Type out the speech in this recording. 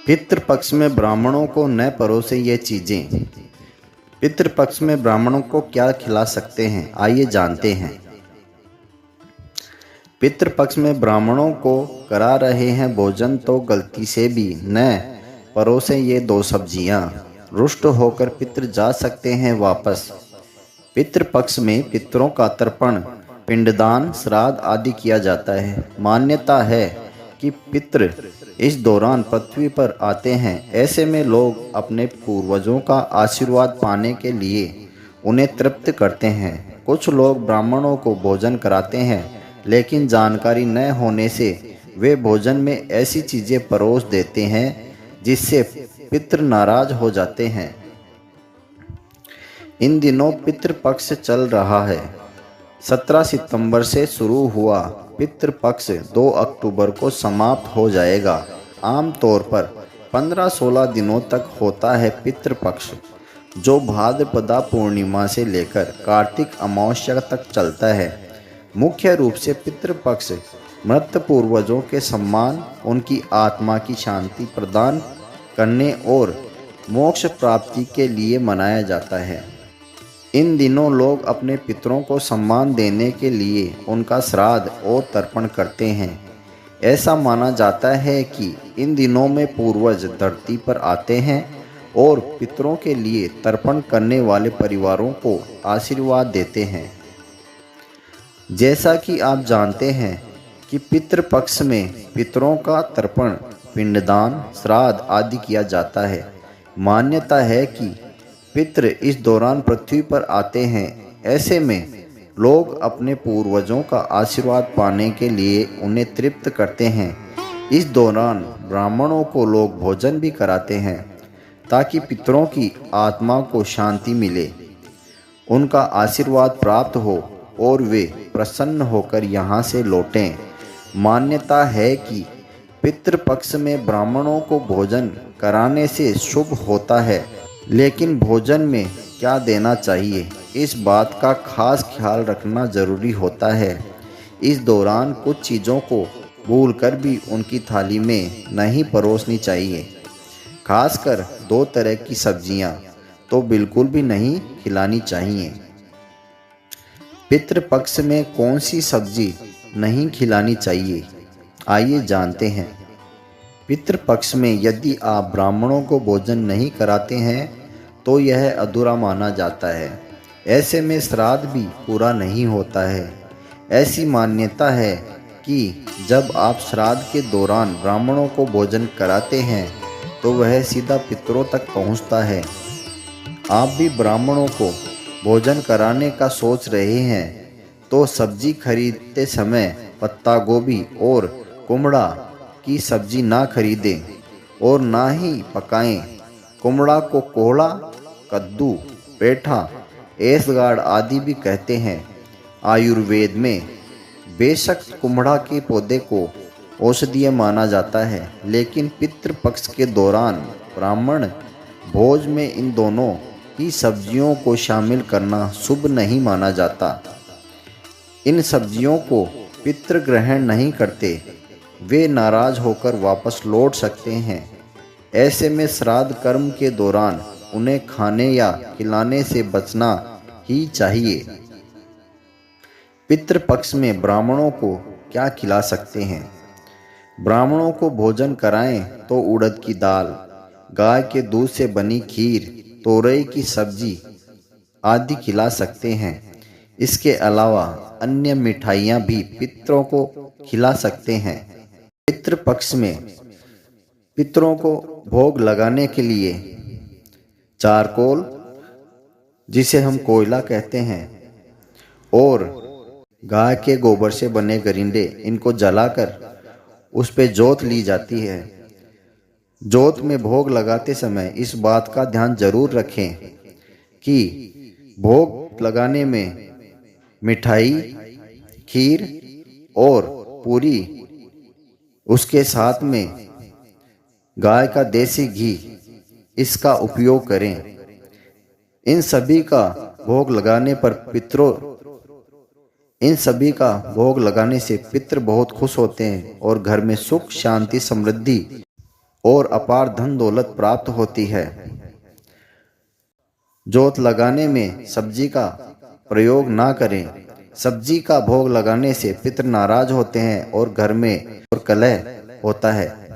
पितृपक्ष में ब्राह्मणों को न परोसे ये चीजें। पितृपक्ष में ब्राह्मणों को क्या खिला सकते हैं, आइए जानते हैं। पितृपक्ष में ब्राह्मणों को करा रहे हैं भोजन तो गलती से भी न परोसे ये दो सब्जियां। रुष्ट होकर पितृ जा सकते हैं वापस। पितृपक्ष में पितरों का तर्पण, पिंडदान, श्राद्ध आदि किया जाता है। मान्यता है कि पितृ इस दौरान पृथ्वी पर आते हैं। ऐसे में लोग अपने पूर्वजों का आशीर्वाद पाने के लिए उन्हें तृप्त करते हैं। कुछ लोग ब्राह्मणों को भोजन कराते हैं, लेकिन जानकारी न होने से वे भोजन में ऐसी चीज़ें परोस देते हैं जिससे पितृ नाराज हो जाते हैं। इन दिनों पितृपक्ष चल रहा है। 17 सितंबर से शुरू हुआ पितृपक्ष 2 अक्टूबर को समाप्त हो जाएगा। आमतौर पर 15-16 दिनों तक होता है पितृपक्ष, जो भाद्रपदा पूर्णिमा से लेकर कार्तिक अमावस्या तक चलता है। मुख्य रूप से पितृपक्ष मृत पूर्वजों के सम्मान, उनकी आत्मा की शांति प्रदान करने और मोक्ष प्राप्ति के लिए मनाया जाता है। इन दिनों लोग अपने पितरों को सम्मान देने के लिए उनका श्राद्ध और तर्पण करते हैं। ऐसा माना जाता है कि इन दिनों में पूर्वज धरती पर आते हैं और पितरों के लिए तर्पण करने वाले परिवारों को आशीर्वाद देते हैं। जैसा कि आप जानते हैं कि पितृपक्ष में पितरों का तर्पण, पिंडदान, श्राद्ध आदि किया जाता है। मान्यता है कि पितृ इस दौरान पृथ्वी पर आते हैं। ऐसे में लोग अपने पूर्वजों का आशीर्वाद पाने के लिए उन्हें तृप्त करते हैं। इस दौरान ब्राह्मणों को लोग भोजन भी कराते हैं ताकि पितरों की आत्मा को शांति मिले, उनका आशीर्वाद प्राप्त हो और वे प्रसन्न होकर यहाँ से लौटें। मान्यता है कि पितृपक्ष में ब्राह्मणों को भोजन कराने से शुभ होता है, लेकिन भोजन में क्या देना चाहिए, इस बात का खास ख्याल रखना जरूरी होता है। इस दौरान कुछ चीज़ों को भूलकर भी उनकी थाली में नहीं परोसनी चाहिए। खासकर 2 तरह की सब्जियां तो बिल्कुल भी नहीं खिलानी चाहिए। पितृपक्ष में कौन सी सब्जी नहीं खिलानी चाहिए, आइए जानते हैं। पितृपक्ष में यदि आप ब्राह्मणों को भोजन नहीं कराते हैं तो यह अधूरा माना जाता है। ऐसे में श्राद्ध भी पूरा नहीं होता है। ऐसी मान्यता है कि जब आप श्राद्ध के दौरान ब्राह्मणों को भोजन कराते हैं तो वह सीधा पितरों तक पहुंचता है। आप भी ब्राह्मणों को भोजन कराने का सोच रहे हैं तो सब्जी खरीदते समय पत्ता गोभी और कुमड़ा की सब्जी ना खरीदें और ना ही पकाएं। कुमड़ा को कोहड़ा, कद्दू, पेठा, ऐसगाड़ आदि भी कहते हैं। आयुर्वेद में बेशक कुमड़ा के पौधे को औषधीय माना जाता है, लेकिन पितृपक्ष के दौरान ब्राह्मण भोज में इन दोनों की सब्जियों को शामिल करना शुभ नहीं माना जाता। इन सब्जियों को पितृ ग्रहण नहीं करते, वे नाराज होकर वापस लौट सकते हैं। ऐसे में श्राद्ध कर्म के दौरान उन्हें खाने या खिलाने से बचना ही चाहिए। पितृपक्ष में ब्राह्मणों को क्या खिला सकते हैं? ब्राह्मणों को भोजन कराएं तो उड़द की दाल, गाय के दूध से बनी खीर, तोरई की सब्जी आदि खिला सकते हैं। इसके अलावा अन्य मिठाइयाँ भी पितरों को खिला सकते हैं। पितृपक्ष में पितरों को भोग लगाने के लिए चारकोल, जिसे हम कोयला कहते हैं, और गाय के गोबर से बने गरिंडे, इनको जलाकर उस पे जोत ली जाती है। जोत में भोग लगाते समय इस बात का ध्यान जरूर रखें कि भोग लगाने में मिठाई, खीर और पूरी, उसके साथ में गाय का देसी घी, इसका उपयोग करें। इन सभी का भोग लगाने से पितृ बहुत खुश होते हैं और घर में सुख, शांति, समृद्धि और अपार धन दौलत प्राप्त होती है। जोत लगाने में सब्जी का प्रयोग ना करें। सब्जी का भोग लगाने से पितृ नाराज होते हैं और घर में और कलह होता है।